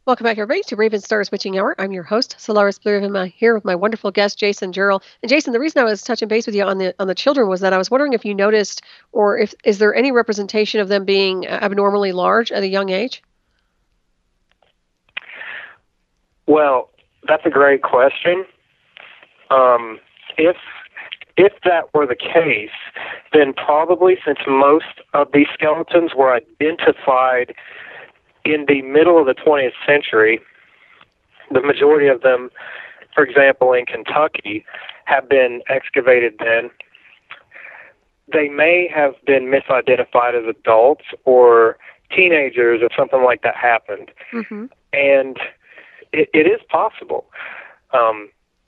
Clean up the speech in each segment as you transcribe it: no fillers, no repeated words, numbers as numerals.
Welcome back, everybody, to Ravenstar's Witching Hour. I'm your host, Solaris BlueRaven. I'm here with my wonderful guest, Jason Jarrell. And Jason, the reason I was touching base with you on the children was that I was wondering if you noticed, or if is there any representation of them being abnormally large at a young age? Well, that's a great question. If that were the case, then probably since most of these skeletons were identified in the middle of the 20th century, the majority of them, for example, in Kentucky, have been excavated then. They may have been misidentified as adults or teenagers if something like that happened. Mm-hmm. And it is possible.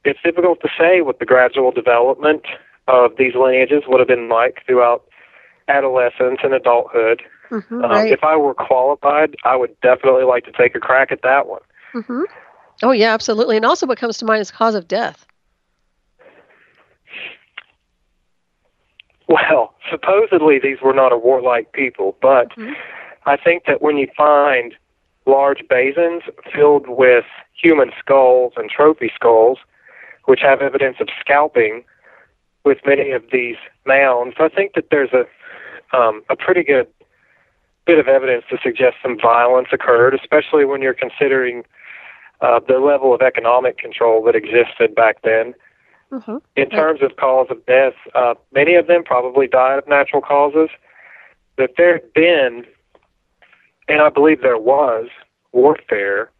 It's difficult to say what the gradual development of these lineages would have been like throughout adolescence and adulthood. Mm-hmm, right. If I were qualified, I would definitely like to take a crack at that one. Mm-hmm. Oh, yeah, absolutely. And also what comes to mind is cause of death. Well, supposedly these were not a warlike people, but I think that when you find large basins filled with human skulls and trophy skulls, which have evidence of scalping with many of these mounds, I think that there's a pretty good bit of evidence to suggest some violence occurred, especially when you're considering the level of economic control that existed back then. Mm-hmm. In terms of cause of death, many of them probably died of natural causes. But there had been, and I believe there was, warfare,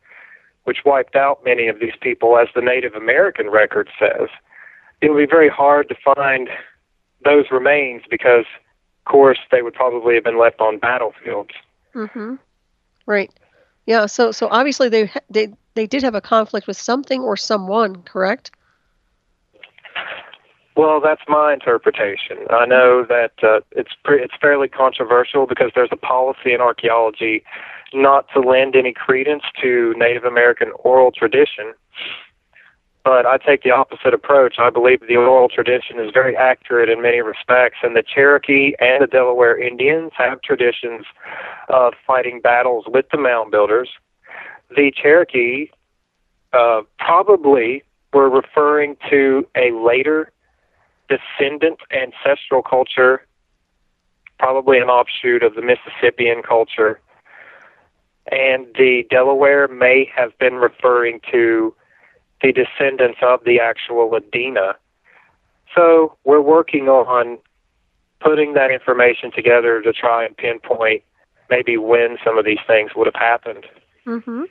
which wiped out many of these people, as the Native American record says. It would be very hard to find those remains because, of course, they would probably have been left on battlefields. Mm-hmm. Right. Yeah. So obviously they did have a conflict with something or someone, correct? Well, that's my interpretation. I know that it's fairly controversial because there's a policy in archaeology not to lend any credence to Native American oral tradition. But I take the opposite approach. I believe the oral tradition is very accurate in many respects, and the Cherokee and the Delaware Indians have traditions of fighting battles with the mound builders. The Cherokee probably were referring to a later descendant ancestral culture, probably an offshoot of the Mississippian culture, and the Delaware may have been referring to the descendants of the actual Adena. So we're working on putting that information together to try and pinpoint maybe when some of these things would have happened. Mm-hmm.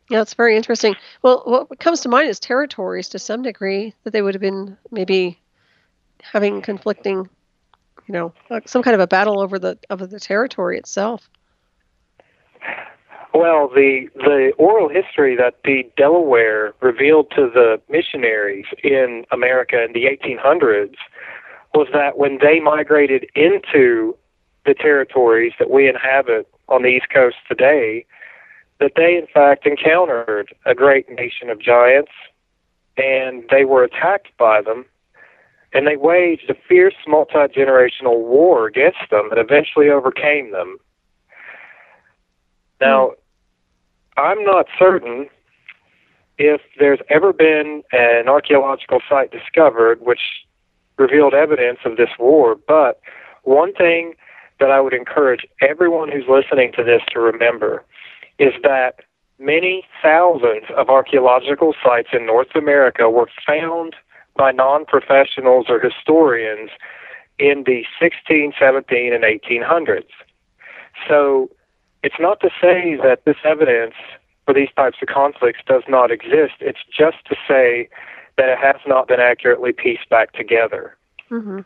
Yeah, it's very interesting. Well, what comes to mind is territories to some degree, that they would have been maybe having conflicting, like some kind of a battle over the territory itself. Well, the oral history that the Delaware revealed to the missionaries in America in the 1800s was that when they migrated into the territories that we inhabit on the East Coast today, that they in fact encountered a great nation of giants, and they were attacked by them, and they waged a fierce multi-generational war against them and eventually overcame them. Now, I'm not certain if there's ever been an archaeological site discovered which revealed evidence of this war, but one thing that I would encourage everyone who's listening to this to remember is that many thousands of archaeological sites in North America were found by non-professionals or historians in the 16, 17, and 1800s. So it's not to say that this evidence for these types of conflicts does not exist. It's just to say that it has not been accurately pieced back together. Mm-hmm.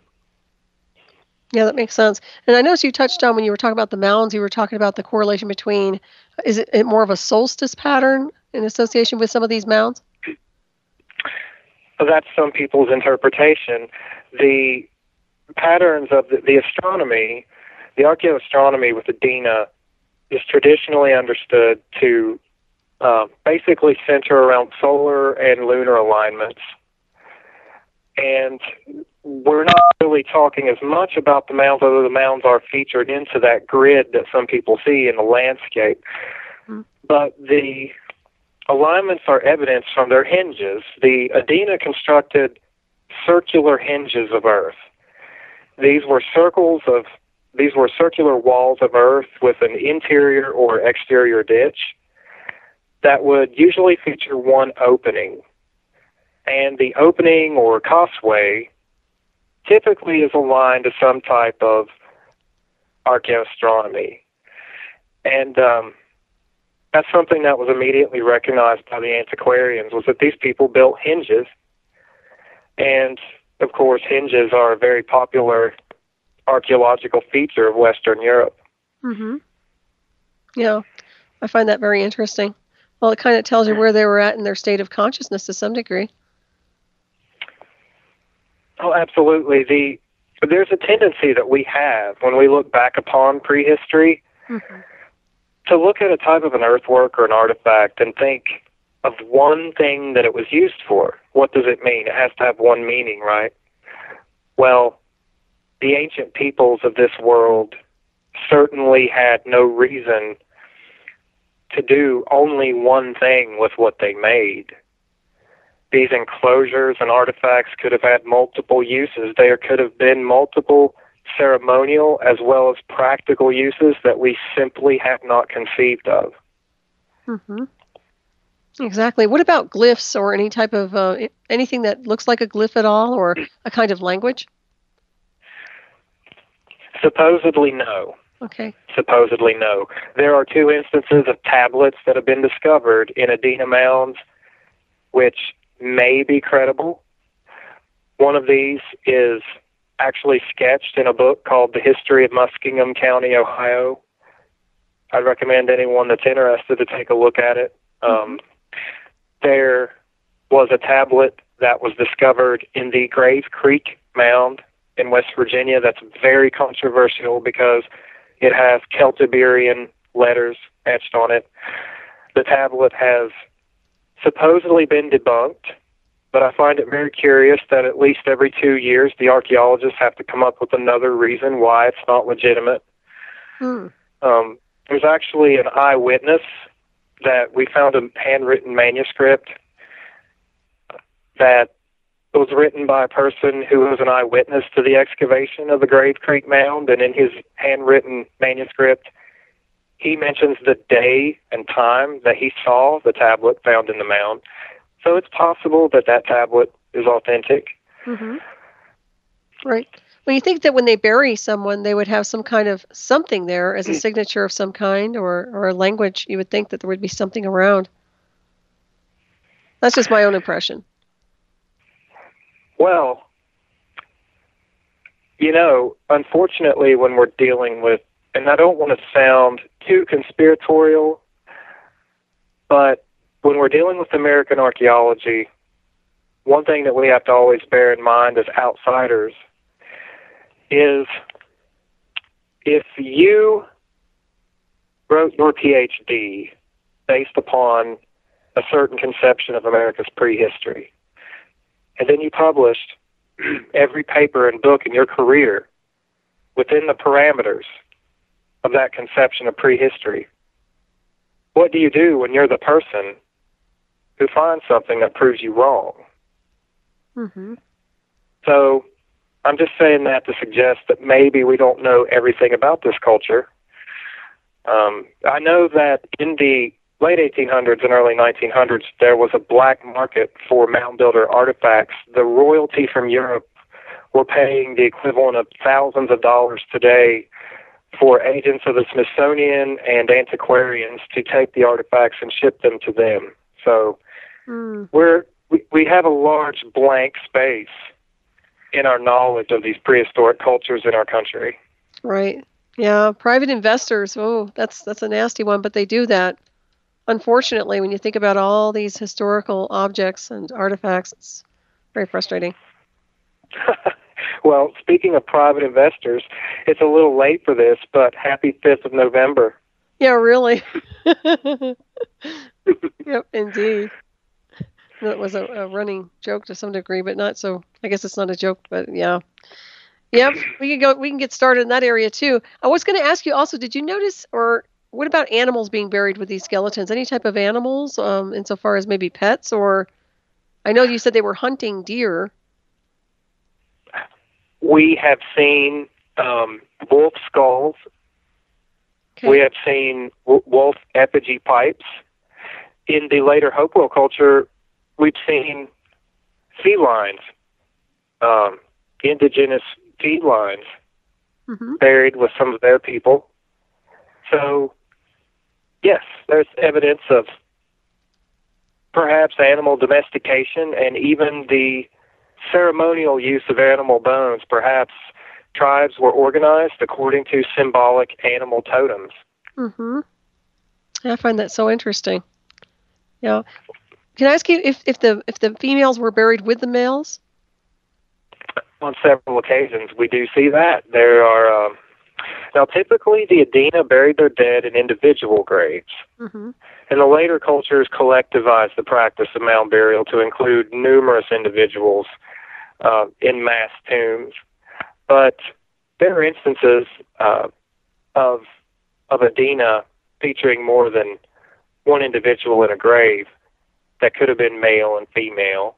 Yeah, that makes sense. And I noticed you touched on, when you were talking about the mounds, you were talking about the correlation between, is it more of a solstice pattern in association with some of these mounds? So that's some people's interpretation. The patterns of the astronomy, the archaeoastronomy with Adena, is traditionally understood to basically center around solar and lunar alignments. And we're not really talking as much about the mounds, although the mounds are featured into that grid that some people see in the landscape. Mm-hmm. But the alignments are evidenced from their hinges. The Adena constructed circular hinges of earth. These were circular walls of earth with an interior or exterior ditch that would usually feature one opening. And the opening or causeway typically is aligned to some type of archaeoastronomy. And that's something that was immediately recognized by the antiquarians, was that these people built hinges. And, of course, hinges are a very popular archaeological feature of Western Europe. Mm-hmm. Yeah, I find that very interesting. Well, it kind of tells you where they were at in their state of consciousness to some degree. Oh, absolutely. There's a tendency that we have when we look back upon prehistory to look at a type of an earthwork or an artifact and think of one thing that it was used for. What does it mean? It has to have one meaning, right? Well, the ancient peoples of this world certainly had no reason to do only one thing with what they made. These enclosures and artifacts could have had multiple uses. There could have been multiple ceremonial as well as practical uses that we simply have not conceived of. Mm-hmm. Exactly. What about glyphs or any type of anything that looks like a glyph at all, or a kind of language? Supposedly no. Okay. Supposedly no. There are 2 instances of tablets that have been discovered in Adena mounds, which may be credible. One of these is actually sketched in a book called The History of Muskingum County, Ohio. I'd recommend anyone that's interested to take a look at it. There was a tablet that was discovered in the Grave Creek Mound in West Virginia that's very controversial because it has Celtiberian letters etched on it. The tablet has supposedly been debunked, but I find it very curious that at least every 2 years the archaeologists have to come up with another reason why it's not legitimate. There's actually an eyewitness that we found a handwritten manuscript that was written by a person who was an eyewitness to the excavation of the Grave Creek Mound, and in his handwritten manuscript, he mentions the day and time that he saw the tablet found in the mound. So it's possible that that tablet is authentic. Mm-hmm. Right. Well, you think that when they bury someone, they would have some kind of something there as a signature of some kind, or a language. You would think that there would be something around. That's just my own impression. Well, unfortunately, when we're dealing with, and I don't want to sound too conspiratorial, but when we're dealing with American archaeology, one thing that we have to always bear in mind as outsiders is if you wrote your PhD based upon a certain conception of America's prehistory, and then you published every paper and book in your career within the parameters of that conception of prehistory, what do you do when you're the person who finds something that proves you wrong? Mm-hmm. So I'm just saying that to suggest that maybe we don't know everything about this culture. I know that in the late 1800s and early 1900s, there was a black market for mound builder artifacts. The royalty from Europe were paying the equivalent of thousands of dollars today for agents of the Smithsonian and antiquarians to take the artifacts and ship them to them. So we have a large blank space in our knowledge of these prehistoric cultures in our country. Right. Yeah. Private investors. Oh, that's a nasty one, but they do that. Unfortunately, when you think about all these historical objects and artifacts, it's very frustrating. Well, speaking of private investors, it's a little late for this, but happy 5th of November. Yeah, really. Yep, indeed. That was a running joke to some degree, but not so. I guess it's not a joke, but yeah. Yep, we can get started in that area too. I was going to ask you also, did you notice, or what about animals being buried with these skeletons? Any type of animals, insofar as maybe pets, or I know you said they were hunting deer. We have seen wolf skulls. Okay. We have seen wolf effigy pipes. In the later Hopewell culture, we've seen felines, indigenous felines, buried with some of their people. So, yes, there's evidence of perhaps animal domestication and even the ceremonial use of animal bones. Perhaps tribes were organized according to symbolic animal totems. I find that so interesting. Yeah. Can I ask you if the females were buried with the males? On several occasions, we do see that. There are now typically the Adena buried their dead in individual graves. And the later cultures collectivized the practice of mound burial to include numerous individuals in mass tombs. But there are instances of Adena featuring more than one individual in a grave that could have been male and female.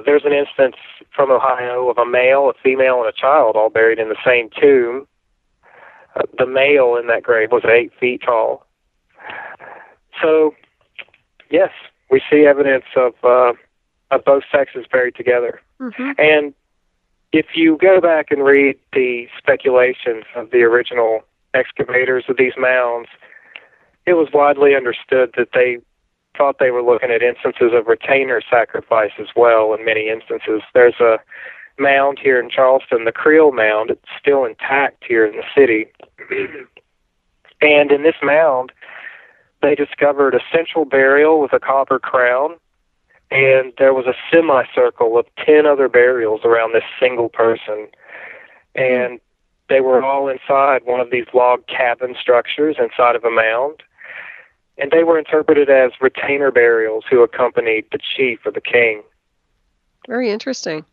There's an instance from Ohio of a male, a female, and a child all buried in the same tomb. The male in that grave was 8 feet tall. So, yes, we see evidence of both sexes buried together. And if you go back and read the speculations of the original excavators of these mounds, it was widely understood that they thought they were looking at instances of retainer sacrifice as well in many instances. There's a mound here in Charleston, the Creel Mound. It's still intact here in the city. And in this mound, they discovered a central burial with a copper crown, and there was a semicircle of 10 other burials around this single person. And they were all inside one of these log cabin structures inside of a mound. And they were interpreted as retainer burials who accompanied the chief or the king. Very interesting.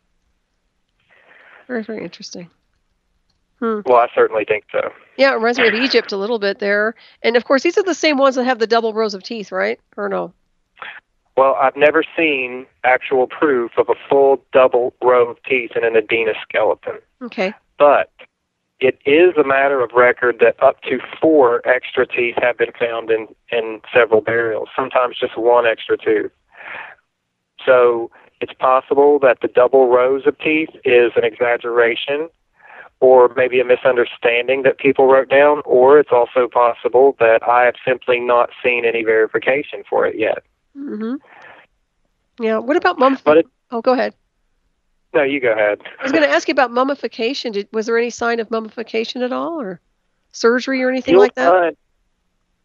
Very, very interesting. Well, I certainly think so. Yeah, it reminds me of Egypt a little bit there. And, of course, these are the same ones that have the double rows of teeth, right? Or no? Well, I've never seen actual proof of a full double row of teeth in an Adena skeleton. Okay. But it is a matter of record that up to 4 extra teeth have been found in several burials, sometimes just 1 extra tooth. So it's possible that the double rows of teeth is an exaggeration or maybe a misunderstanding that people wrote down, or it's also possible that I have simply not seen any verification for it yet. Yeah. What about mummification? Oh, go ahead. No, you go ahead. I was going to ask you about mummification. Was there any sign of mummification at all, or surgery or anything like that?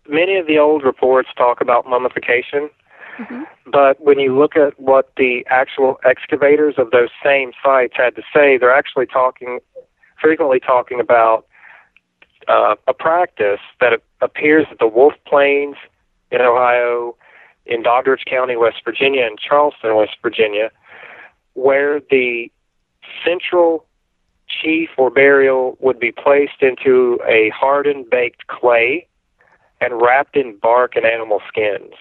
Many of the old reports talk about mummification, but when you look at what the actual excavators of those same sites had to say, they're actually frequently talking about a practice that appears at the Wolf Plains in Ohio, in Doddridge County, West Virginia, and Charleston, West Virginia, where the central chief or burial would be placed into a hardened baked clay and wrapped in bark and animal skins.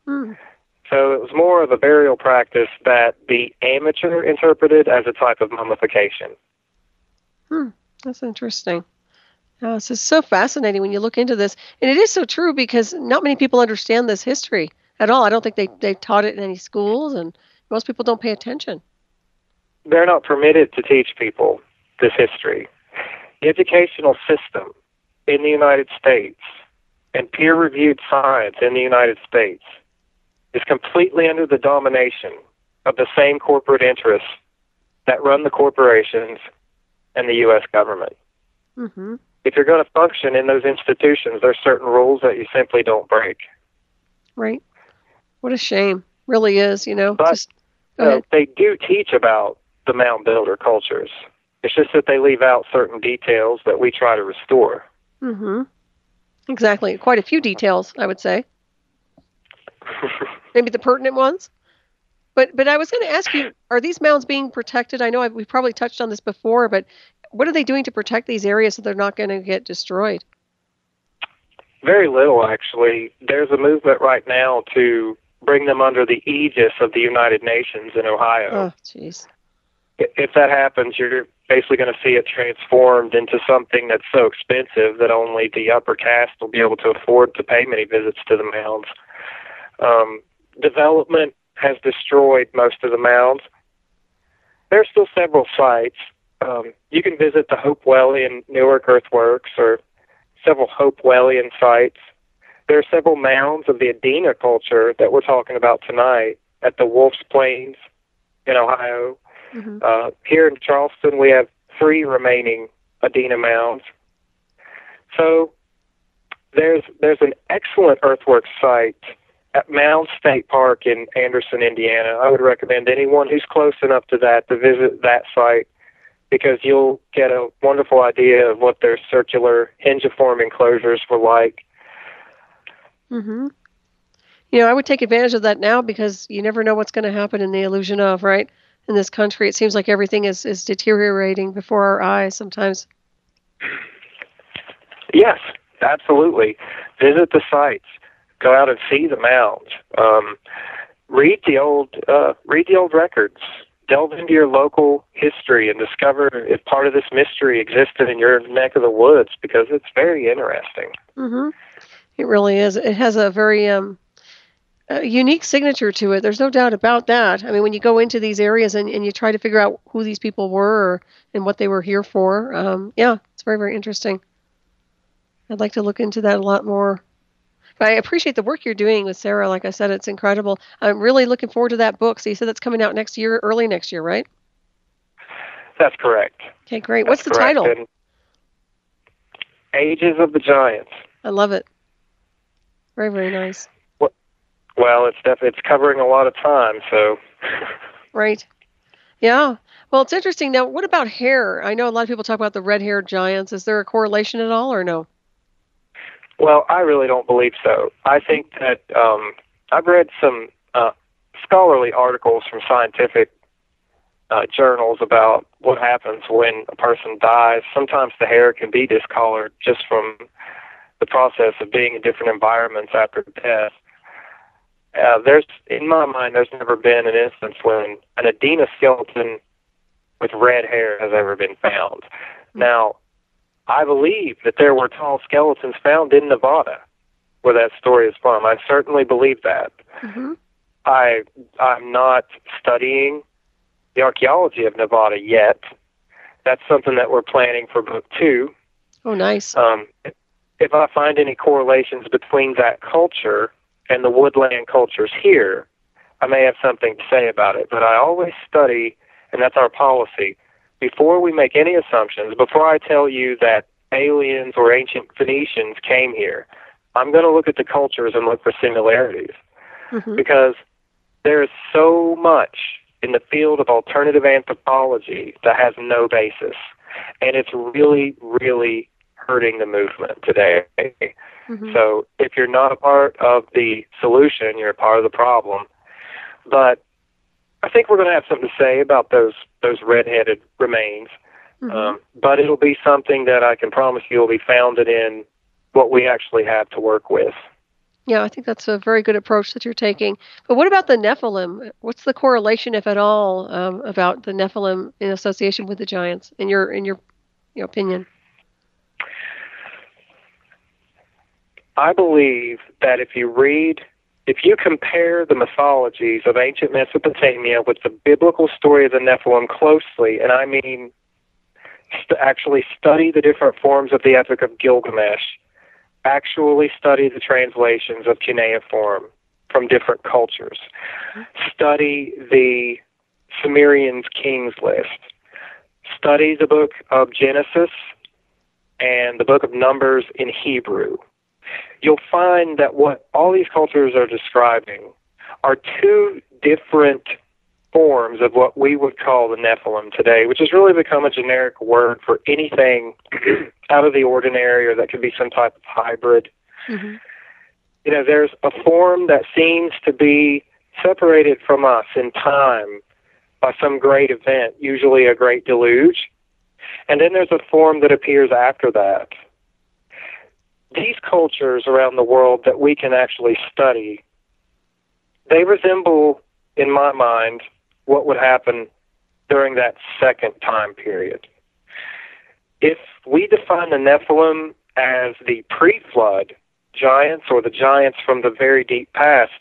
So it was more of a burial practice that the amateur interpreted as a type of mummification. That's interesting. This is so fascinating when you look into this. And it is so true because not many people understand this history at all. I don't think they taught it in any schools, and most people don't pay attention. They're not permitted to teach people this history. The educational system in the United States and peer-reviewed science in the United States is completely under the domination of the same corporate interests that run the corporations and the U.S. government. If you're going to function in those institutions, there's certain rules that you simply don't break. Right. What a shame. Really is, But they do teach about the mound builder cultures. It's just that they leave out certain details that we try to restore. Exactly. Quite a few details, I would say. Maybe the pertinent ones. But I was going to ask you, are these mounds being protected? I know we've probably touched on this before, but what are they doing to protect these areas so they're not going to get destroyed? Very little, actually. There's a movement right now to bring them under the aegis of the United Nations in Ohio. Oh, jeez. If that happens, you're basically going to see it transformed into something that's so expensive that only the upper caste will be able to afford to pay many visits to the mounds. Development has destroyed most of the mounds. There's still several sites. You can visit the Hopewellian Newark earthworks or several Hopewellian sites. There are several mounds of the Adena culture that we're talking about tonight at the Wolf's Plains in Ohio. Mm-hmm. Here in Charleston, we have 3 remaining Adena mounds. So there's an excellent earthwork site at Mound State Park in Anderson, Indiana. I would recommend anyone who's close enough to that to visit that site, because you'll get a wonderful idea of what their circular hingiform enclosures were like. Mm-hmm. I would take advantage of that now, because you never know what's going to happen in the illusion of, right? In this country, it seems like everything is deteriorating before our eyes sometimes. Yes, absolutely. Visit the sites. Go out and see the mounds. Read the old records. Delve into your local history and discover if part of this mystery existed in your neck of the woods, because it's very interesting. Mm-hmm. It really is. It has a very unique signature to it. There's no doubt about that. I mean, when you go into these areas and you try to figure out who these people were and what they were here for, it's very, very interesting. I'd like to look into that a lot more. But I appreciate the work you're doing with Sarah. Like I said, it's incredible. I'm really looking forward to that book. So you said that's coming out next year, early next year, right? That's correct. Okay, great. What's the title? And Ages of the Giants. I love it. Very, very nice. Well, it's covering a lot of time, so. Right. Yeah. Well, it's interesting. Now, what about hair? I know a lot of people talk about the red-haired giants. Is there a correlation at all, or no? Well, I really don't believe so. I think that I've read some scholarly articles from scientific journals about what happens when a person dies. Sometimes the hair can be discolored just from the process of being in different environments after death. In my mind, there's never been an instance when an Adena skeleton with red hair has ever been found. Now, I believe that there were tall skeletons found in Nevada, where that story is from. I certainly believe that. Mm-hmm. I'm not studying the archaeology of Nevada yet. That's something that we're planning for book 2. Oh, nice. If I find any correlations between that culture and the woodland cultures here, I may have something to say about it. But I always study, and that's our policy, before we make any assumptions, before I tell you that aliens or ancient Phoenicians came here, I'm going to look at the cultures and look for similarities. Mm-hmm. Because there is so much in the field of alternative anthropology that has no basis. And it's really, really hurting the movement today. Mm-hmm. So if you're not a part of the solution, you're a part of the problem. But I think we're going to have something to say about those red-headed remains. Mm-hmm. But it'll be something that I can promise you will be founded in what we actually have to work with. Yeah, I think that's a very good approach that you're taking. But what about the Nephilim? What's the correlation, if at all, about the Nephilim in association with the giants, in your opinion? I believe that if you compare the mythologies of ancient Mesopotamia with the biblical story of the Nephilim closely, and I mean actually study the different forms of the Epic of Gilgamesh, actually study the translations of cuneiform from different cultures, study the Sumerians' Kings List, study the book of Genesis and the book of Numbers in Hebrew, you'll find that what all these cultures are describing are 2 different forms of what we would call the Nephilim today, which has really become a generic word for anything out of the ordinary or that could be some type of hybrid. Mm-hmm. There's a form that seems to be separated from us in time by some great event, usually a great deluge, and then there's a form that appears after that. these cultures around the world that we can actually study, they resemble, in my mind, what would happen during that second time period. If we define the Nephilim as the pre-flood giants or the giants from the very deep past,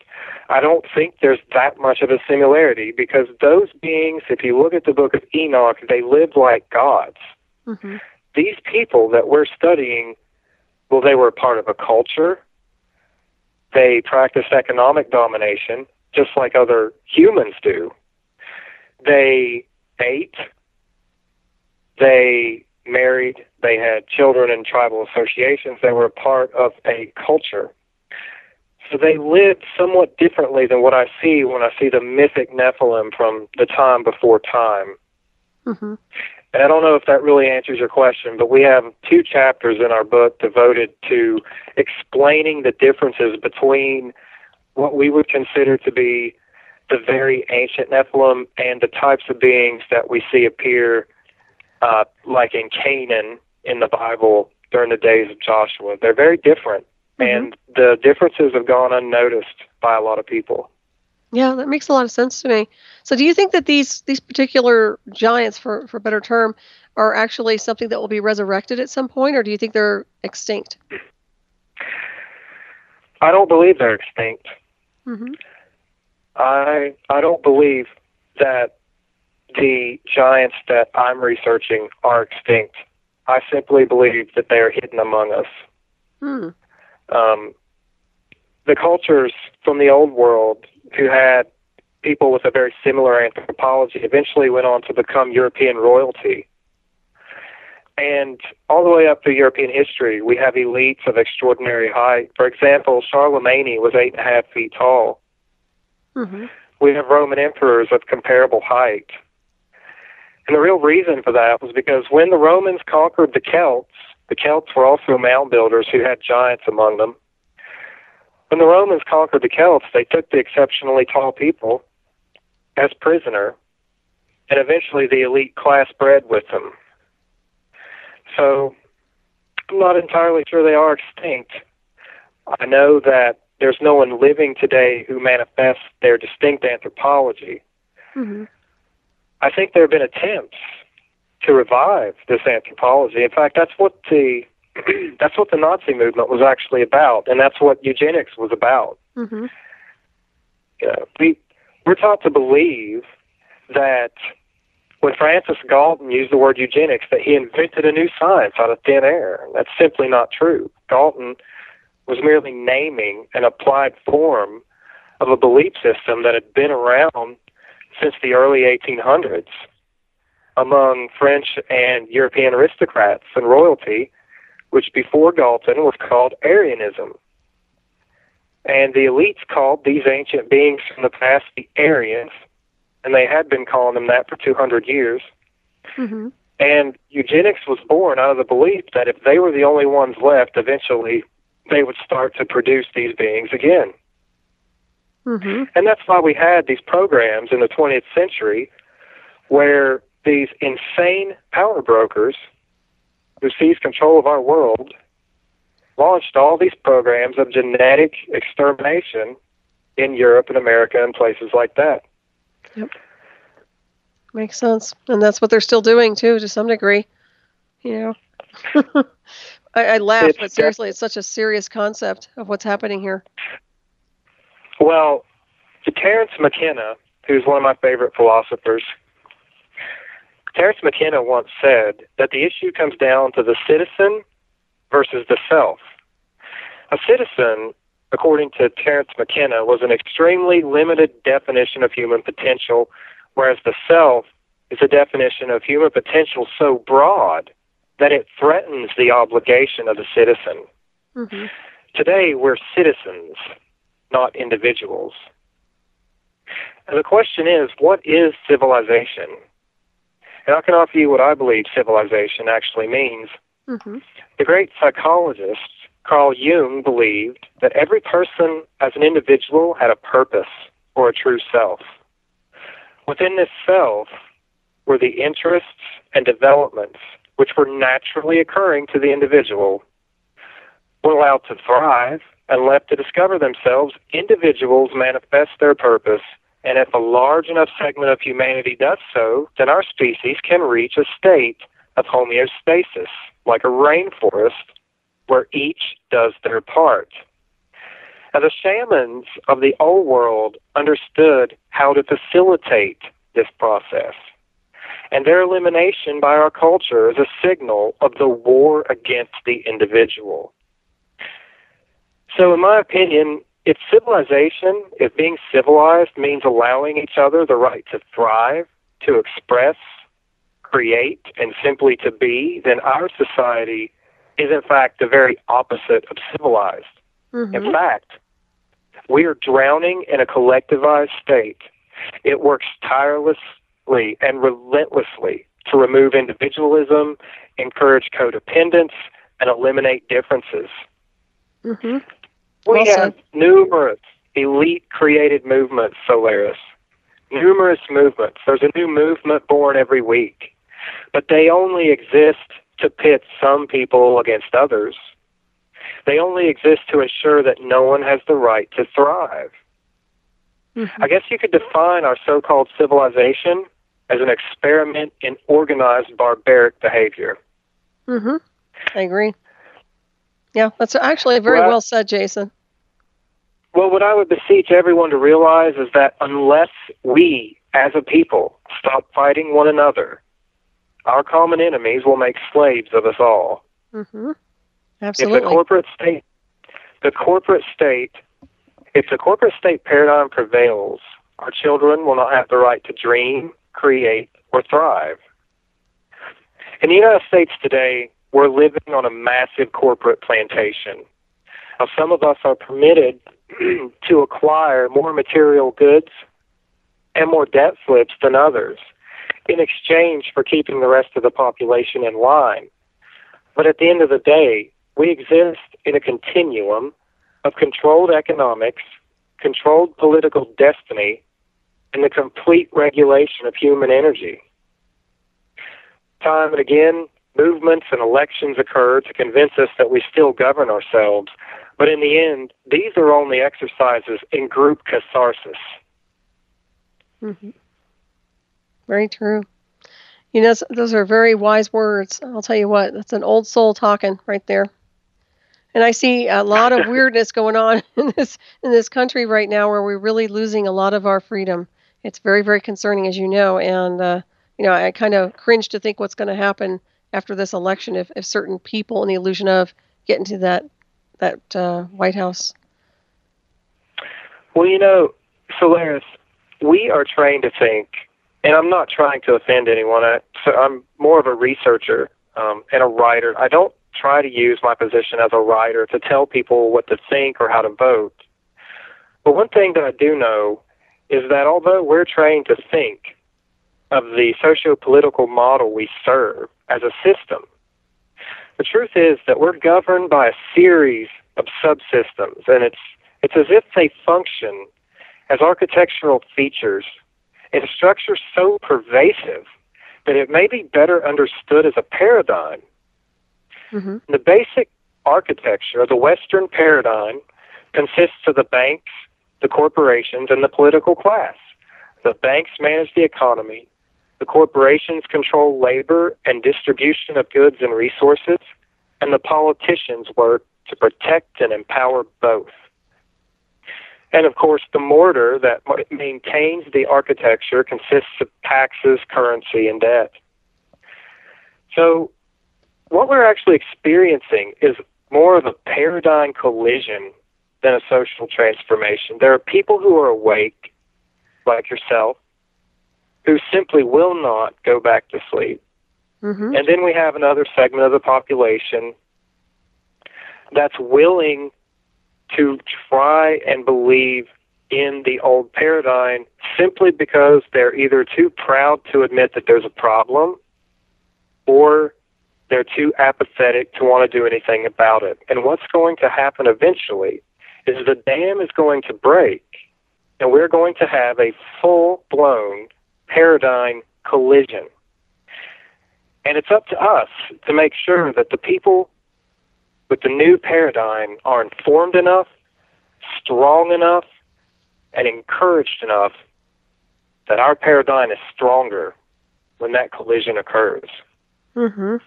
I don't think there's that much of a similarity, because those beings, if you look at the book of Enoch, they lived like gods. Mm-hmm. These people that we're studying, well, they were a part of a culture. They practiced economic domination, just like other humans do. They ate. They married. They had children in tribal associations. They were a part of a culture. So they lived somewhat differently than what I see when I see the mythic Nephilim from the time before time. Mm-hmm. And I don't know if that really answers your question, but we have 2 chapters in our book devoted to explaining the differences between what we would consider to be the very ancient Nephilim and the types of beings that we see appear like in Canaan in the Bible during the days of Joshua. They're very different, and the differences have gone unnoticed by a lot of people. Yeah, that makes a lot of sense to me. So do you think that these particular giants, for a better term, are actually something that will be resurrected at some point, or do you think they're extinct? I don't believe they're extinct. Mm-hmm. I don't believe that the giants that I'm researching are extinct. I simply believe that they are hidden among us. Hmm. The cultures from the old world who had people with a very similar anthropology eventually went on to become European royalty. And all the way up through European history, we have elites of extraordinary height. For example, Charlemagne was 8.5 feet tall. Mm-hmm. We have Roman emperors of comparable height. And the real reason for that was because when the Romans conquered the Celts were also mound builders who had giants among them. When the Romans conquered the Celts, they took the exceptionally tall people as prisoner, and eventually the elite class bred with them. So I'm not entirely sure they are extinct. I know that there's no one living today who manifests their distinct anthropology. Mm-hmm. I think there have been attempts to revive this anthropology. In fact, that's what the Nazi movement was actually about, and that's what eugenics was about. Mm-hmm. We're taught to believe that when Francis Galton used the word eugenics, that he invented a new science out of thin air. That's simply not true. Galton was merely naming an applied form of a belief system that had been around since the early 1800s among French and European aristocrats and royalty, which before Galton was called Aryanism. And the elites called these ancient beings from the past the Aryans, and they had been calling them that for 200 years. Mm-hmm. And eugenics was born out of the belief that if they were the only ones left, eventually they would start to produce these beings again. Mm-hmm. And that's why we had these programs in the 20th century where these insane power brokers who seized control of our world launched all these programs of genetic extermination in Europe and America and places like that. Yep. Makes sense. And that's what they're still doing, too, to some degree. You know, I laugh, but seriously, it's such a serious concept of what's happening here. Well, Terence McKenna, who's one of my favorite philosophers, Terence McKenna once said that the issue comes down to the citizen versus the self. A citizen, according to Terence McKenna, was an extremely limited definition of human potential, whereas the self is a definition of human potential so broad that it threatens the obligation of the citizen. Mm-hmm. Today, we're citizens, not individuals. And the question is, what is civilization? And I can offer you what I believe civilization actually means. Mm-hmm. The great psychologist Carl Jung believed that every person as an individual had a purpose or a true self. Within this self were the interests and developments which were naturally occurring to the individual. When allowed to thrive and left to discover themselves, individuals manifest their purpose, and if a large enough segment of humanity does so, then our species can reach a state of homeostasis, like a rainforest, where each does their part. Now, the shamans of the old world understood how to facilitate this process, and their elimination by our culture is a signal of the war against the individual. So in my opinion, if being civilized means allowing each other the right to thrive, to express, create, and simply to be, then our society is in fact the very opposite of civilized. Mm-hmm. In fact, we are drowning in a collectivized state. It works tirelessly and relentlessly to remove individualism, encourage codependence, and eliminate differences. Mm-hmm. We have numerous elite-created movements, Solaris. Numerous movements. There's a new movement born every week. But they only exist to pit some people against others. They only exist to ensure that no one has the right to thrive. Mm-hmm. I guess you could define our so-called civilization as an experiment in organized barbaric behavior. Mm-hmm. I agree. Yeah, that's actually very well said, Jason. Well, what I would beseech everyone to realize is that unless we, as a people, stop fighting one another, our common enemies will make slaves of us all. Mm-hmm. Absolutely. If the corporate state paradigm prevails, our children will not have the right to dream, create, or thrive. In the United States today, we're living on a massive corporate plantation. Now, some of us are permitted to acquire more material goods and more debt slips than others in exchange for keeping the rest of the population in line. But at the end of the day, we exist in a continuum of controlled economics, controlled political destiny, and the complete regulation of human energy. Time and again, movements and elections occur to convince us that we still govern ourselves, but in the end, these are only exercises in group catharsis. Mm-hmm. Very true. You know, those are very wise words. I'll tell you what, that's an old soul talking right there. And I see a lot of weirdness going on in this country right now, where we're really losing a lot of our freedom. It's very, very concerning, as you know. And I kind of cringe to think what's going to happen after this election if certain people in the illusion of get into that White House. Well, Solaris, we are trained to think, and I'm not trying to offend anyone. I'm more of a researcher and a writer. I don't try to use my position as a writer to tell people what to think or how to vote. But one thing that I do know is that although we're trained to think of the socio-political model we serve as a system, the truth is that we're governed by a series of subsystems, and it's as if they function as architectural features in a structure so pervasive that it may be better understood as a paradigm. Mm-hmm. The basic architecture of the Western paradigm consists of the banks, the corporations, and the political class. The banks manage the economy. The corporations control labor and distribution of goods and resources, and the politicians work to protect and empower both. And of course, the mortar that maintains the architecture consists of taxes, currency, and debt. So what we're actually experiencing is more of a paradigm collision than a social transformation. There are people who are awake, like yourself, who simply will not go back to sleep. Mm-hmm. And then we have another segment of the population that's willing to try and believe in the old paradigm simply because they're either too proud to admit that there's a problem, or they're too apathetic to want to do anything about it. And what's going to happen eventually is the dam is going to break, and we're going to have a full-blown paradigm collision. And it's up to us to make sure that the people with the new paradigm are informed enough, strong enough, and encouraged enough that our paradigm is stronger when that collision occurs. Mm-hmm.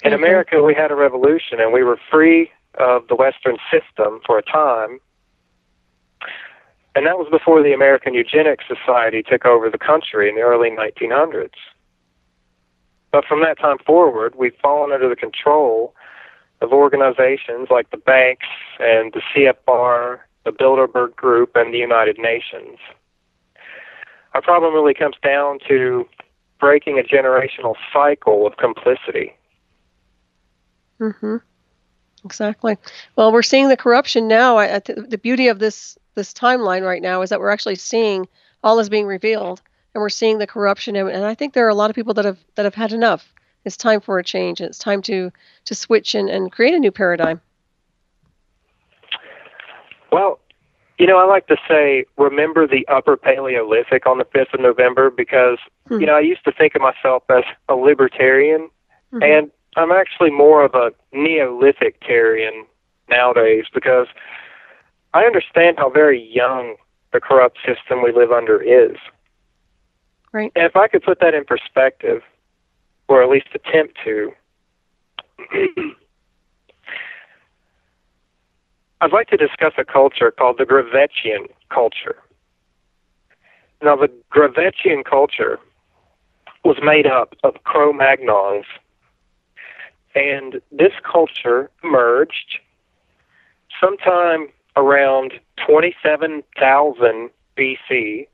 In America, we had a revolution, and we were free of the Western system for a time. And that was before the American Eugenics Society took over the country in the early 1900s. But from that time forward, we've fallen under the control of organizations like the banks and the CFR, the Bilderberg Group, and the United Nations. Our problem really comes down to breaking a generational cycle of complicity. Mm-hmm. Exactly. Well, we're seeing the corruption now. The beauty of this timeline right now is that we're actually seeing all is being revealed, and we're seeing the corruption. And I think there are a lot of people that have had enough. It's time for a change. It's time to switch and create a new paradigm. Well, I like to say, remember the Upper Paleolithic on the 5th of November, because, I used to think of myself as a libertarian, and I'm actually more of a Neolithic-tarian nowadays, because I understand how very young the corrupt system we live under is. Right. And if I could put that in perspective, or at least attempt to, I'd like to discuss a culture called the Gravettian culture. Now, the Gravettian culture was made up of Cro-Magnons, and this culture emerged sometime around 27,000 BC,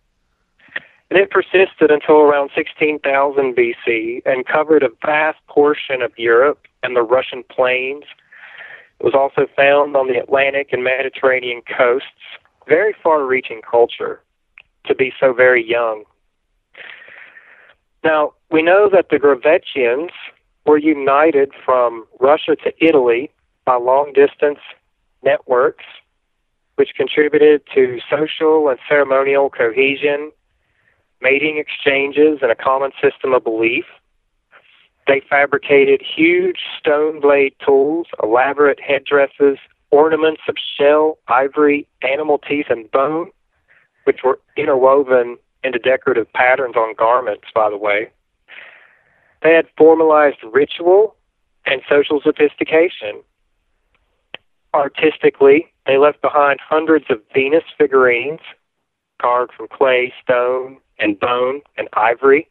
and it persisted until around 16,000 BC and covered a vast portion of Europe and the Russian plains. It was also found on the Atlantic and Mediterranean coasts. Very far-reaching culture to be so very young. Now, we know that the Gravettians were united from Russia to Italy by long-distance networks, which contributed to social and ceremonial cohesion, mating exchanges, and a common system of belief. They fabricated huge stone blade tools, elaborate headdresses, ornaments of shell, ivory, animal teeth, and bone, which were interwoven into decorative patterns on garments, by the way. They had formalized ritual and social sophistication. Artistically, they left behind hundreds of Venus figurines carved from clay, stone, and bone, and ivory.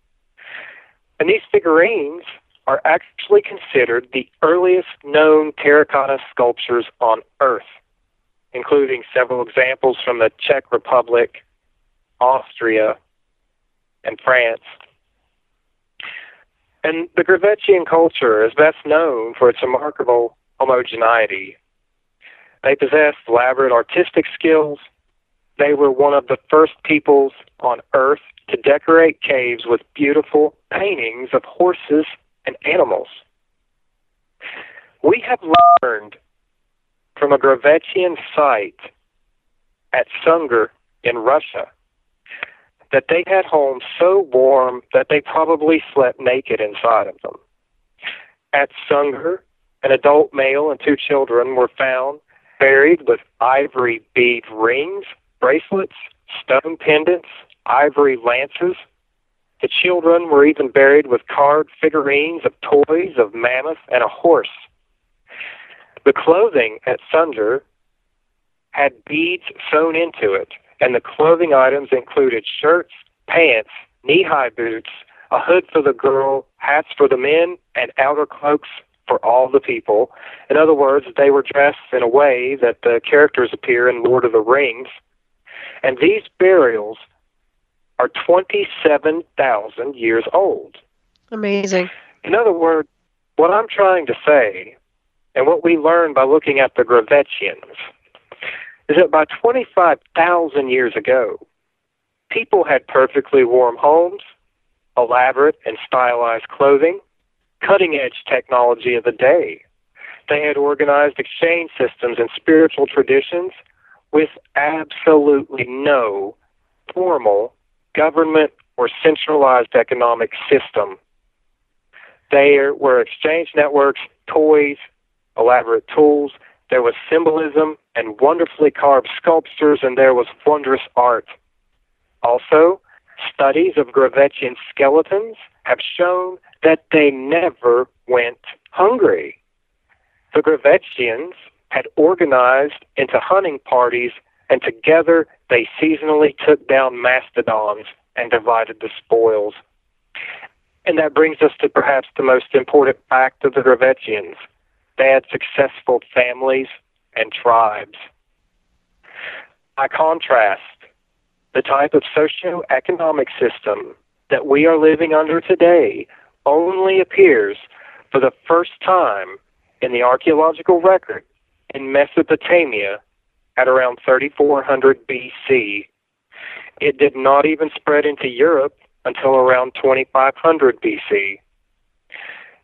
And these figurines are actually considered the earliest known terracotta sculptures on Earth, including several examples from the Czech Republic, Austria, and France. And the Gravettian culture is best known for its remarkable homogeneity. They possessed elaborate artistic skills. They were one of the first peoples on Earth to decorate caves with beautiful paintings of horses and animals. We have learned from a Gravettian site at Sungur in Russia that they had homes so warm that they probably slept naked inside of them. At Sungur, an adult male and 2 children were found buried with ivory bead rings, bracelets, stone pendants, ivory lances. The children were even buried with carved figurines of toys of mammoth and a horse. The clothing at Sungur had beads sewn into it, and the clothing items included shirts, pants, knee-high boots, a hood for the girl, hats for the men, and outer cloaks for all the people. In other words, they were dressed in a way that the characters appear in Lord of the Rings. And these burials are 27,000 years old. Amazing. In other words, what I'm trying to say, and what we learned by looking at the Gravettians, is that by 25,000 years ago, people had perfectly warm homes, elaborate and stylized clothing, cutting-edge technology of the day. They had organized exchange systems and spiritual traditions with absolutely no formal government or centralized economic system. There were exchange networks, toys, elaborate tools, there was symbolism and wonderfully carved sculptures, and there was wondrous art. Also, studies of Gravettian skeletons have shown that they never went hungry. The Gravettians had organized into hunting parties, and together they seasonally took down mastodons and divided the spoils. And that brings us to perhaps the most important fact of the Gravettians. They had successful families and tribes. By contrast, the type of socio-economic system that we are living under today only appears for the first time in the archaeological record in Mesopotamia at around 3400 BC. It did not even spread into Europe until around 2500 BC.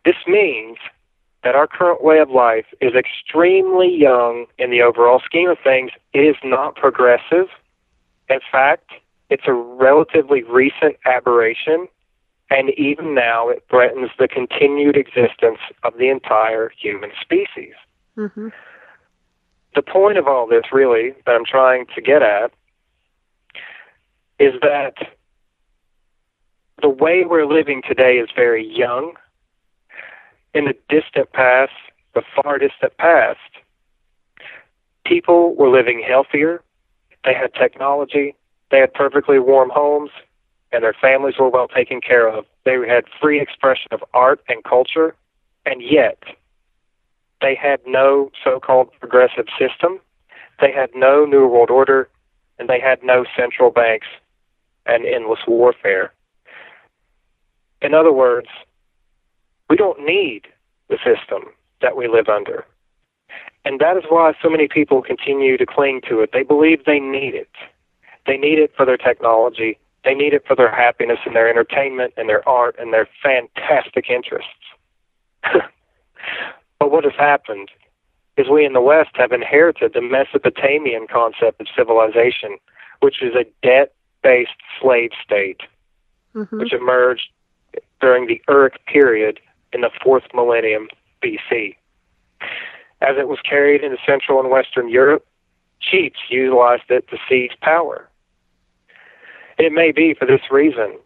This means that our current way of life is extremely young in the overall scheme of things. It is not progressive. In fact, it's a relatively recent aberration, and even now it threatens the continued existence of the entire human species. Mm-hmm. The point of all this, really, that I'm trying to get at, is that the way we're living today is very young. In the distant past, the far distant past, people were living healthier, they had technology, they had perfectly warm homes, and their families were well taken care of. They had free expression of art and culture, and yet they had no so-called progressive system, they had no New World Order, and they had no central banks and endless warfare. In other words, we don't need the system that we live under. And that is why so many people continue to cling to it. They believe they need it. They need it for their technology. They need it for their happiness and their entertainment and their art and their fantastic interests. But what has happened is we in the West have inherited the Mesopotamian concept of civilization, which is a debt-based slave state, which emerged during the Uruk period in the 4th millennium BC. As it was carried into Central and Western Europe, chiefs utilized it to seize power. It may be for this reason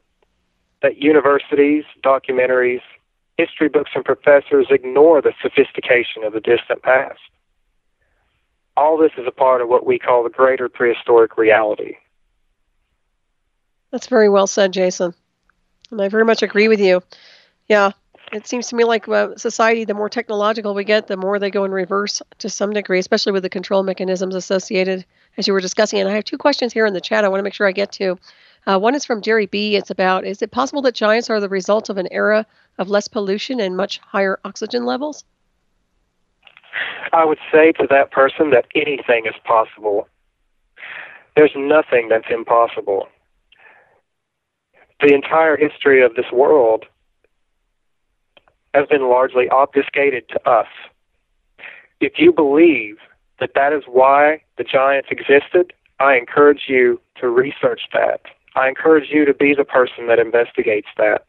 that universities, documentaries, history books, and professors ignore the sophistication of the distant past. All this is a part of what we call the greater prehistoric reality. That's very well said, Jason. And I very much agree with you. Yeah, it seems to me like society, the more technological we get, the more they go in reverse to some degree, especially with the control mechanisms associated, as you were discussing. And I have two questions here in the chat I want to make sure I get to. One is from Jerry B. It's about, is it possible that giants are the result of an era of less pollution and much higher oxygen levels? I would say to that person that anything is possible. There's nothing that's impossible. The entire history of this world has been largely obfuscated to us. If you believe that that is why the giants existed, I encourage you to research that. I encourage you to be the person that investigates that.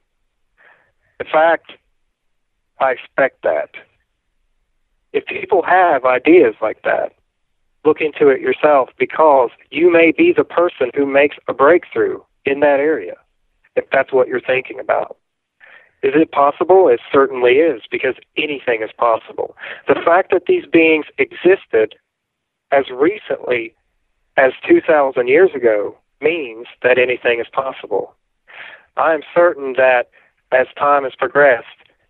In fact, I expect that. If people have ideas like that, look into it yourself, because you may be the person who makes a breakthrough in that area, if that's what you're thinking about. Is it possible? It certainly is, because anything is possible. The fact that these beings existed as recently as 2,000 years ago means that anything is possible. I am certain that as time has progressed,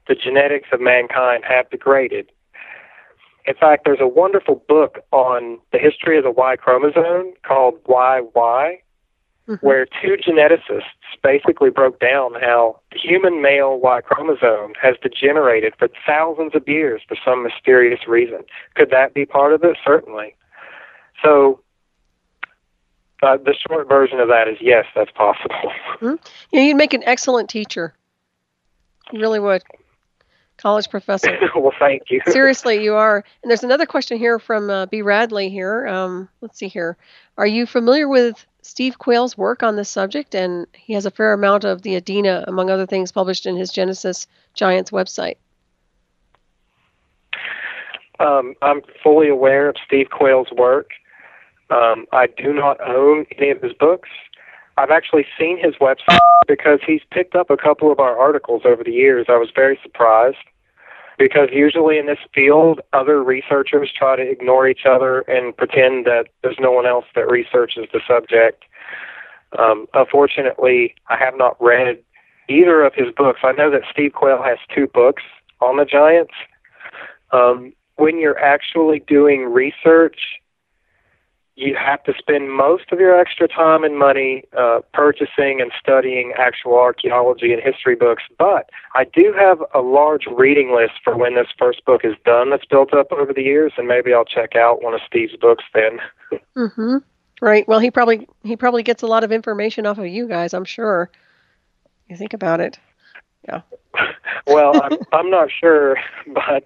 the genetics of mankind have degraded. In fact, there's a wonderful book on the history of the Y chromosome called YY, where two geneticists basically broke down how the human male Y chromosome has degenerated for thousands of years for some mysterious reason. Could that be part of it? Certainly. So the short version of that is yes, that's possible. Yeah, you'd make an excellent teacher. You really would. College professor. Well, thank you. Seriously, you are. And there's another question here from B. Radley here. Let's see here. Are you familiar with Steve Quayle's work on this subject? And he has a fair amount of the Adena, among other things, published in his Genesis Giants website. I'm fully aware of Steve Quayle's work. I do not own any of his books. I've actually seen his website because he's picked up a couple of our articles over the years. I was very surprised because usually in this field, other researchers try to ignore each other and pretend that there's no one else that researches the subject. Unfortunately, I have not read either of his books. I know that Steve Quayle has 2 books on the giants. When you're actually doing research, you have to spend most of your extra time and money purchasing and studying actual archaeology and history books. But I do have a large reading list for when this first book is done that's built up over the years, and maybe I'll check out one of Steve's books then. Mm-hmm. Right. Well, he probably gets a lot of information off of you guys, I'm sure. You think about it. Yeah. Well, I'm not sure, but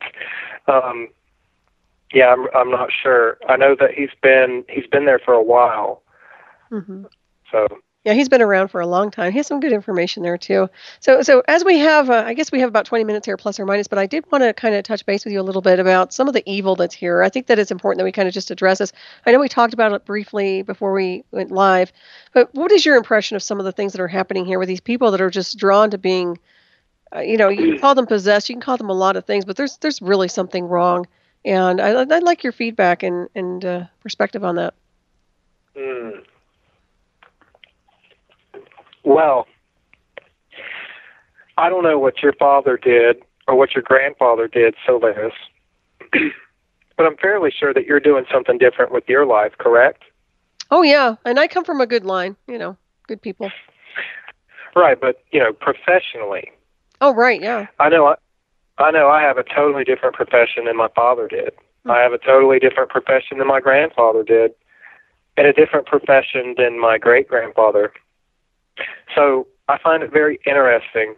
yeah, I'm not sure. I know that he's been there for a while. Mm-hmm. So yeah, he's been around for a long time. He has some good information there too. So as we have, I guess we have about 20 minutes here, plus or minus. But I did want to kind of touch base with you a little bit about some of the evil that's here. I think that it's important that we kind of just address this. I know we talked about it briefly before we went live, but what is your impression of some of the things that are happening here with these people that are just drawn to being, you can call them possessed, you can call them a lot of things, but there's really something wrong. And I'd like your feedback and perspective on that. Well, I don't know what your father did or what your grandfather did, Solaris, but I'm fairly sure that you're doing something different with your life, correct? Oh, yeah. And I come from a good line, good people. Right, but, professionally. Oh, right, yeah. I know I have a totally different profession than my father did. Mm-hmm. I have a totally different profession than my grandfather did, and a different profession than my great-grandfather. So I find it very interesting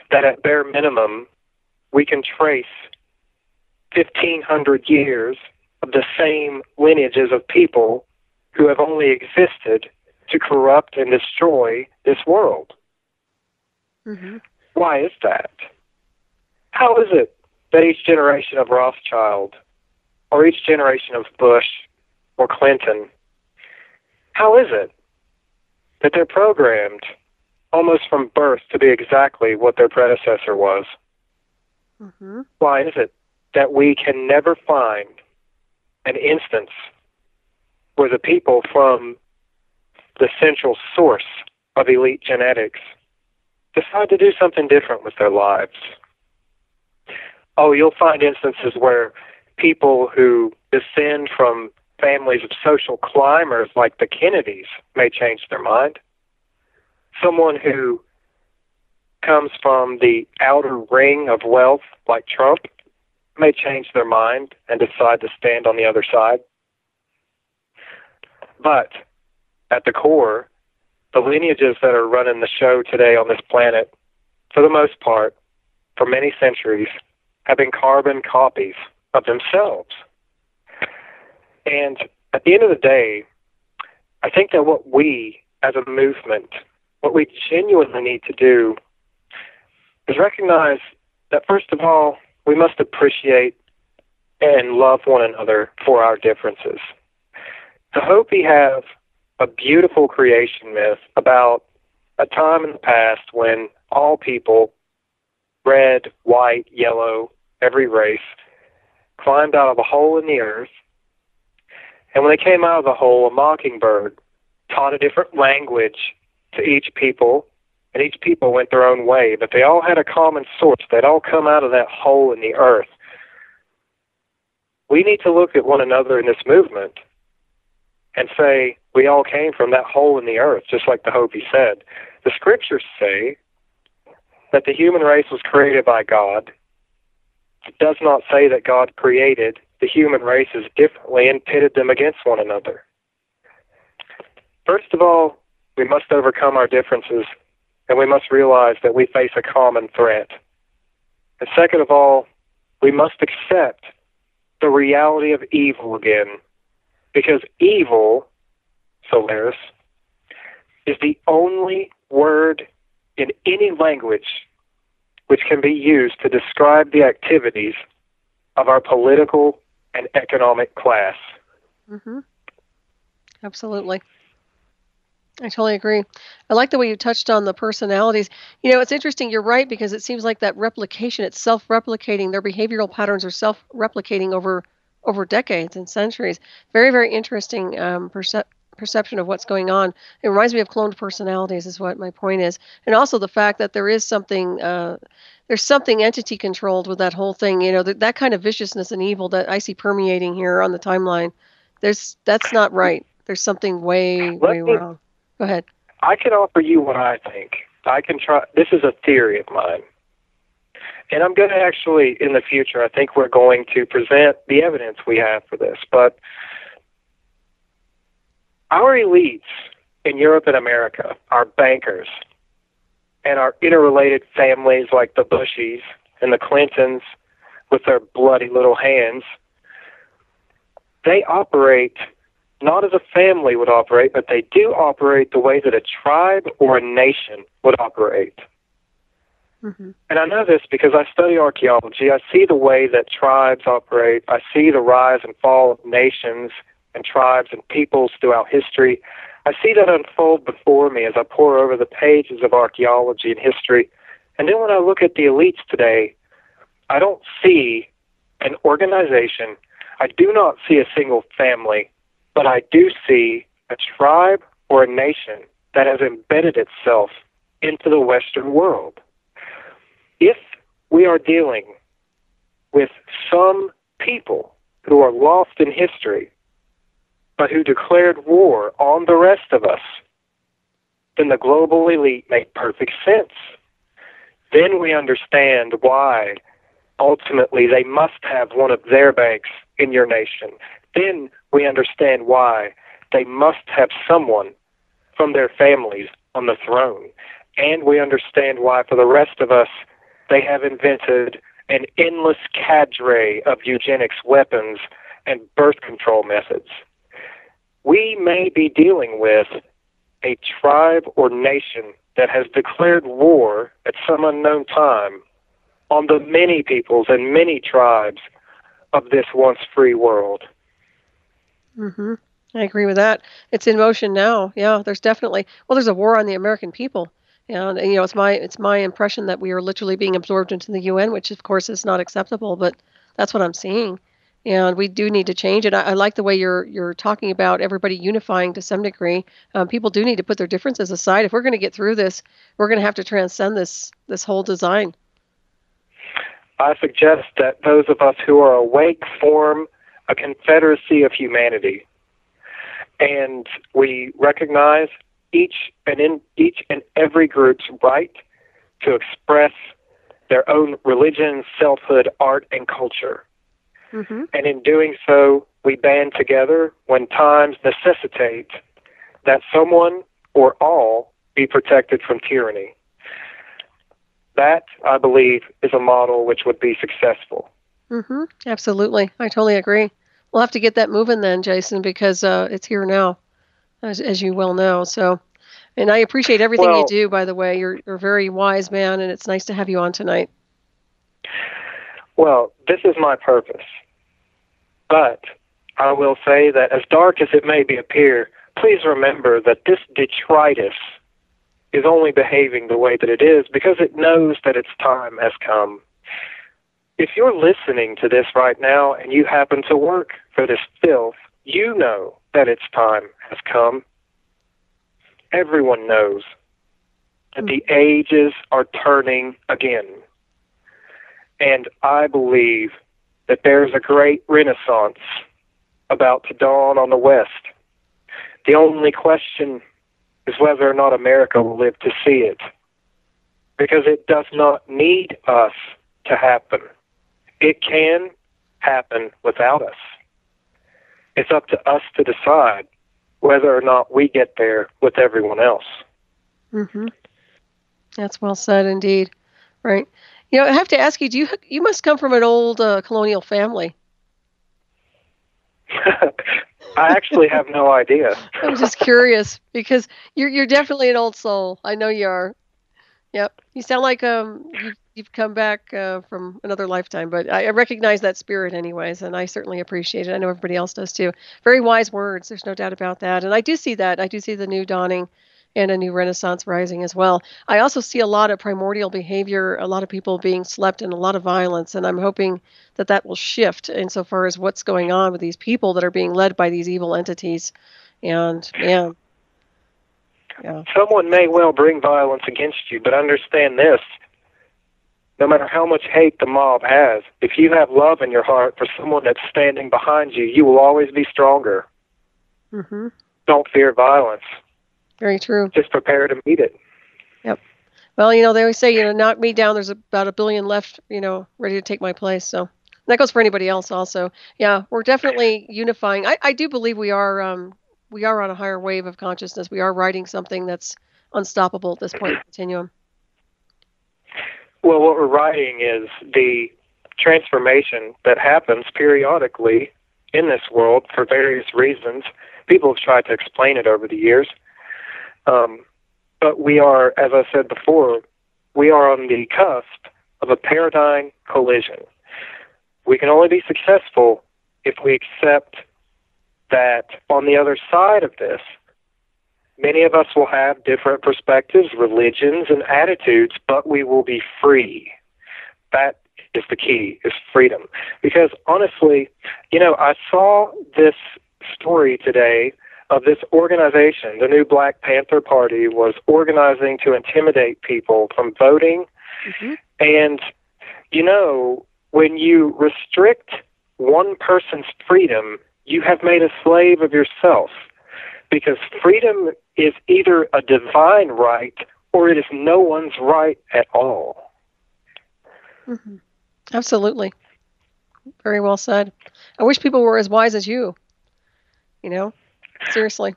that at bare minimum, we can trace 1,500 years of the same lineages of people who have only existed to corrupt and destroy this world. Mm-hmm. Why is that? How is it that each generation of Rothschild or each generation of Bush or Clinton, how is it that they're programmed almost from birth to be exactly what their predecessor was? Mm-hmm. Why is it that we can never find an instance where the people from the central source of elite genetics decide to do something different with their lives? Oh, you'll find instances where people who descend from families of social climbers like the Kennedys may change their mind. Someone who comes from the outer ring of wealth like Trump may change their mind and decide to stand on the other side. But at the core, the lineages that are running the show today on this planet, for the most part, for many centuries, have been carbon copies of themselves. And at the end of the day, I think that what we, as a movement, what we genuinely need to do is recognize that, first of all, we must appreciate and love one another for our differences. The Hopi have a beautiful creation myth about a time in the past when all people, red, white, yellow, every race, climbed out of a hole in the earth. And when they came out of the hole, a mockingbird taught a different language to each people, and each people went their own way, but they all had a common source. They'd all come out of that hole in the earth. We need to look at one another in this movement and say, we all came from that hole in the earth, just like the Hopi said. The scriptures say that the human race was created by God. It does not say that God created the human races differently and pitted them against one another. First of all, we must overcome our differences, and we must realize that we face a common threat. And second of all, we must accept the reality of evil again, because evil, Solaris, is the only word in any language which can be used to describe the activities of our political and economic class. Mm-hmm. Absolutely. I totally agree. I like the way you touched on the personalities. It's interesting. You're right, because it seems like that replication, it's self-replicating. Their behavioral patterns are self-replicating over decades and centuries. Very, very interesting perception of what's going on. It reminds me of cloned personalities, is what my point is. And also the fact that there's something entity controlled with that whole thing. That kind of viciousness and evil that I see permeating here on the timeline. That's not right. There's something way wrong. Go ahead. I can offer you what I think. I can try. This is a theory of mine. And I'm going to actually, in the future, I think we're going to present the evidence we have for this. But our elites in Europe and America, our bankers, and our interrelated families like the Bushes and the Clintons with their bloody little hands, they operate not as a family would operate, but they do operate the way that a tribe or a nation would operate. Mm-hmm. And I know this because I study archaeology. I see the way that tribes operate. I see the rise and fall of nations and tribes and peoples throughout history. I see that unfold before me as I pore over the pages of archaeology and history. And then when I look at the elites today, I don't see an organization. I do not see a single family. But I do see a tribe or a nation that has embedded itself into the Western world. If we are dealing with some people who are lost in history, but who declared war on the rest of us, then the global elite make perfect sense. Then we understand why ultimately they must have one of their banks in your nation. Then we understand why they must have someone from their families on the throne. And we understand why, for the rest of us, they have invented an endless cadre of eugenics weapons and birth control methods. We may be dealing with a tribe or nation that has declared war at some unknown time on the many peoples and many tribes of this once free world. Mm-hmm. I agree with that. It's in motion now. Yeah, there's a war on the American people. And it's my impression that we are literally being absorbed into the UN, which of course is not acceptable, but that's what I'm seeing. And we do need to change it. I like the way you're talking about everybody unifying to some degree. People do need to put their differences aside. If we're going to get through this, we're going to have to transcend this whole design. I suggest that those of us who are awake form a confederacy of humanity, and we recognize each and every group's right to express their own religion, selfhood, art, and culture. Mm-hmm. And in doing so, we band together when times necessitate that someone or all be protected from tyranny. That, I believe, is a model which would be successful. Mm-hmm. Absolutely. I totally agree. We'll have to get that moving then, Jason, because it's here now, as you well know. So, and I appreciate everything you do, by the way. You're a very wise man, and it's nice to have you on tonight. Well, this is my purpose. But I will say that as dark as it may appear, please remember that this detritus is only behaving the way that it is because it knows that its time has come. If you're listening to this right now and you happen to work for this filth, you know that its time has come. Everyone knows that the ages are turning again. And I believe that there's a great renaissance about to dawn on the West. The only question is whether or not America will live to see it, because it does not need us to happen. It can happen without us. It's up to us to decide whether or not we get there with everyone else. Mm-hmm. That's well said indeed. Right. I have to ask you, you must come from an old colonial family. I actually have no idea. I'm just curious because you're definitely an old soul. I know you are. Yep. You sound like you've come back from another lifetime, but I recognize that spirit anyways, and I certainly appreciate it. I know everybody else does too. Very wise words. There's no doubt about that. And I do see that. I do see the new dawning and a new renaissance rising as well. I also see a lot of primordial behavior, a lot of people being slept, and a lot of violence, and I'm hoping that that will shift insofar as what's going on with these people that are being led by these evil entities. And man, yeah. Someone may well bring violence against you, but understand this. No matter how much hate the mob has, if you have love in your heart for someone that's standing behind you, you will always be stronger. Mm-hmm. Don't fear violence. Very true. Just prepare to meet it. Yep. Well, they always say, knock me down. There's about 1 billion left, ready to take my place. So that goes for anybody else also. Yeah, we're definitely unifying. I do believe we are on a higher wave of consciousness. We are riding something that's unstoppable at this point in the continuum. Well, what we're writing is the transformation that happens periodically in this world for various reasons. People have tried to explain it over the years. But we are, as I said before, we are on the cusp of a paradigm collision. We can only be successful if we accept that on the other side of this, many of us will have different perspectives, religions, and attitudes, but we will be free. That is the key, is freedom. Because honestly, I saw this story today of this organization. The new Black Panther Party was organizing to intimidate people from voting. Mm-hmm. And, when you restrict one person's freedom, you have made a slave of yourself. Because freedom is either a divine right or it is no one's right at all. Mm-hmm. Absolutely. Very well said. I wish people were as wise as you. Seriously.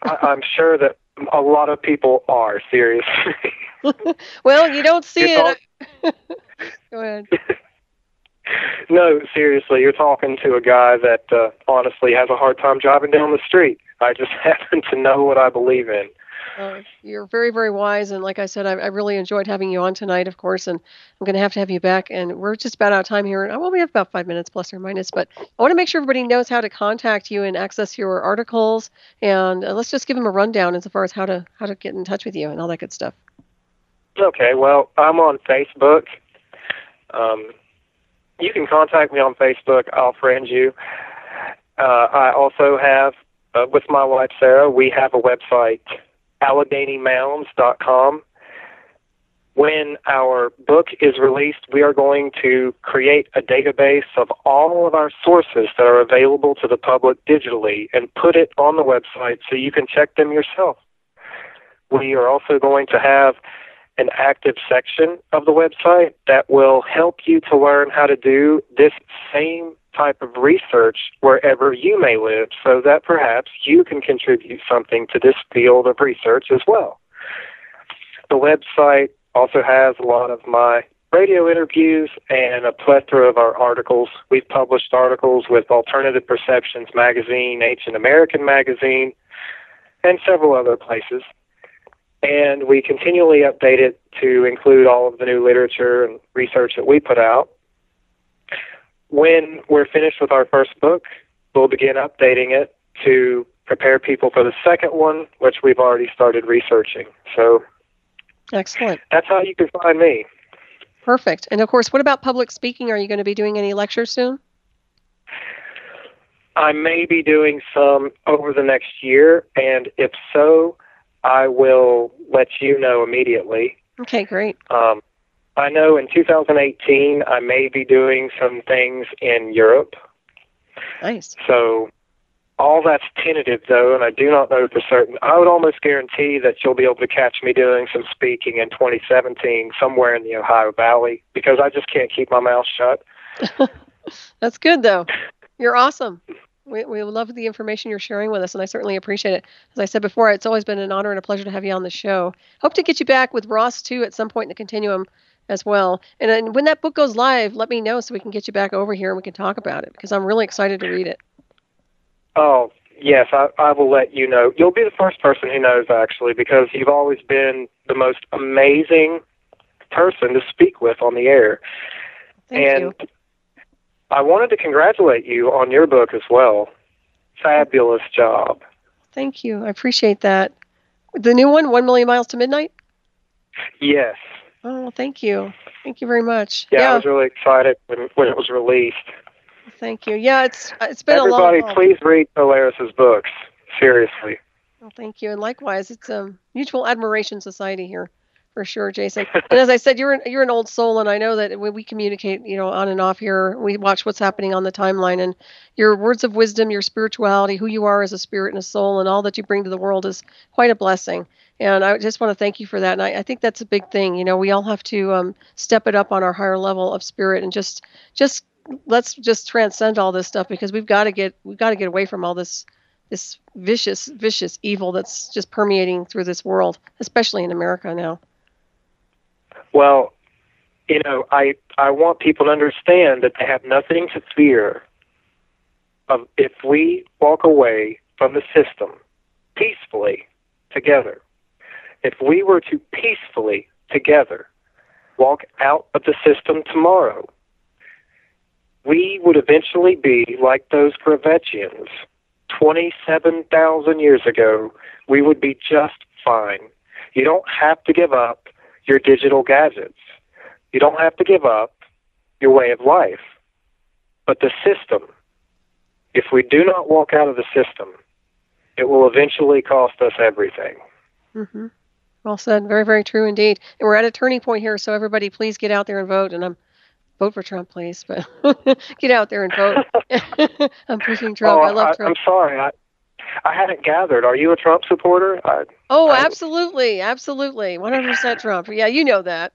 I'm sure that a lot of people are, seriously. Well, you don't see it. Go ahead. No, seriously, you're talking to a guy that honestly has a hard time driving down the street. I just happen to know what I believe in. You're very, very wise, and like I said, I really enjoyed having you on tonight, of course, and I'm going to have you back, and we're just about out of time here. Well, we have about 5 minutes, plus or minus, but I want to make sure everybody knows how to contact you and access your articles, and let's just give them a rundown as far as how to get in touch with you and all that good stuff. Okay, well, I'm on Facebook. You can contact me on Facebook. I'll friend you. I also have, with my wife Sarah, we have a website, AlleghenyMounds.com. When our book is released, we are going to create a database of all of our sources that are available to the public digitally and put it on the website so you can check them yourself. We are also going to have an active section of the website that will help you to learn how to do this same type of research wherever you may live, so that perhaps you can contribute something to this field of research as well. The website also has a lot of my radio interviews and a plethora of our articles. We've published articles with Alternative Perceptions Magazine, Ancient American Magazine, and several other places. And we continually update it to include all of the new literature and research that we put out. When we're finished with our first book, we'll begin updating it to prepare people for the second one, which we've already started researching. So excellent. That's how you can find me. Perfect. And of course, what about public speaking? Are you going to be doing any lectures soon? I may be doing some over the next year, and if so, I will let you know immediately. Okay, great. I know in 2018 I may be doing some things in Europe. Nice. So all that's tentative, though, and I do not know for certain. I would almost guarantee that you'll be able to catch me doing some speaking in 2017 somewhere in the Ohio Valley, because I just can't keep my mouth shut. That's good, though. You're awesome. We love the information you're sharing with us, and I certainly appreciate it. As I said before, it's always been an honor and a pleasure to have you on the show. Hope to get you back with Ross, too, at some point in the continuum as well. And then when that book goes live, let me know so we can get you back over here and we can talk about it, because I'm really excited to read it. Oh, yes, I will let you know. You'll be the first person who knows, actually, because you've always been the most amazing person to speak with on the air. Thank you. I wanted to congratulate you on your book as well. Fabulous job. Thank you. I appreciate that. The new one, 1 Million Miles to Midnight? Yes. Oh, thank you. Thank you very much. Yeah, I was really excited when it was released. Thank you. Yeah, it's been Everybody, a long haul. please read Solaris's books. Seriously. Well, thank you. And likewise, it's a mutual admiration society here, for sure, Jason. And as I said, you're an old soul, and I know that when we communicate, on and off here, we watch what's happening on the timeline, and your words of wisdom, your spirituality, who you are as a spirit and a soul, and all that you bring to the world is quite a blessing. And I just want to thank you for that. And I think that's a big thing. We all have to step it up on our higher level of spirit, and just let's just transcend all this stuff, because we've got to get away from all this vicious evil that's just permeating through this world, especially in America now. Well, I want people to understand that they have nothing to fear of if we walk away from the system peacefully together. If we were to peacefully together walk out of the system tomorrow, we would eventually be like those Gravetians 27,000 years ago. We would be just fine. You don't have to give up your digital gadgets. You don't have to give up your way of life. But the system, if we do not walk out of the system, it will eventually cost us everything. Mm-hmm. Well said. Very, very true indeed. And we're at a turning point here, so everybody please get out there and vote. And vote for Trump, please. But get out there and vote. I'm pushing Trump. I love Trump. I'm sorry. I hadn't gathered. Are you a Trump supporter? Absolutely. Absolutely. 100% Trump. Yeah, you know that.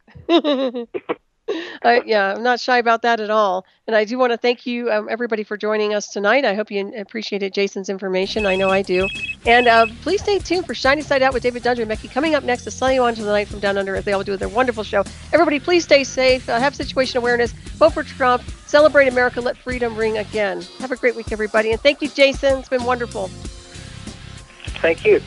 I'm not shy about that at all. And I do want to thank you, everybody, for joining us tonight. I hope you appreciated Jason's information. I know I do. And please stay tuned for Shiny Side Out with David Dundry and Becky coming up next to sell you on to the night from down under, as they all do with their wonderful show. Everybody, please stay safe. Have situation awareness. Vote for Trump. Celebrate America. Let freedom ring again. Have a great week, everybody. And thank you, Jason. It's been wonderful. Thank you.